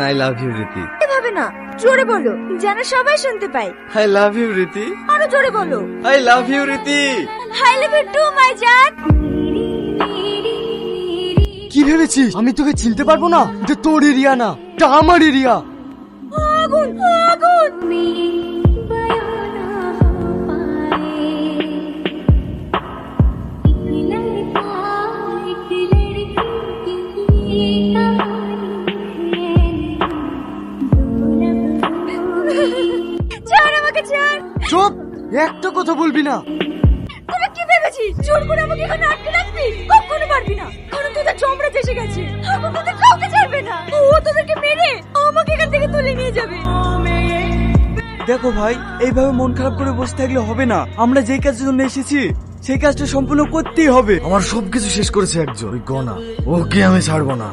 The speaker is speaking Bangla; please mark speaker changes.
Speaker 1: আই লাভ ইউ রীতি।
Speaker 2: এভাবে না, জোরে বলো যেন সবাই শুনতে পায়।
Speaker 1: I love you Riti.
Speaker 2: আরো জোরে বলো।
Speaker 1: I love you Riti.
Speaker 2: I love you to my জান।
Speaker 3: কি ভেবেছিস আমি তোকে চিনতে পারবো না? এটা তোর এরিয়া না, এটা আমার এরিয়া।
Speaker 2: আগুন আগুন। ছাড় আমাকে, ছাড়।
Speaker 3: চুপ, একটা কথা বলবি না।
Speaker 2: তোরা কি ভেবেছিস জোর করে আমাকে এখানে আটকে রাখবি? কখনো পারবি না, কারণ তোদের চমড়া এসে গেছে। এখন তোদের কাউকে ছাড়বে না। ও তোদেরকে মেরে আমাকে এখান থেকে তুলে নিয়ে যাবে।
Speaker 4: দেখো ভাই, এইভাবে মন খারাপ করে বসে থাকলে হবে না। আমরা যেই কাজের জন্য এসেছি সেই কাজটা সম্পূর্ণ করতেই হবে।
Speaker 3: আমার সবকিছু শেষ করেছে একজন, ওই গনা। ওকে আমি ছাড়বো না।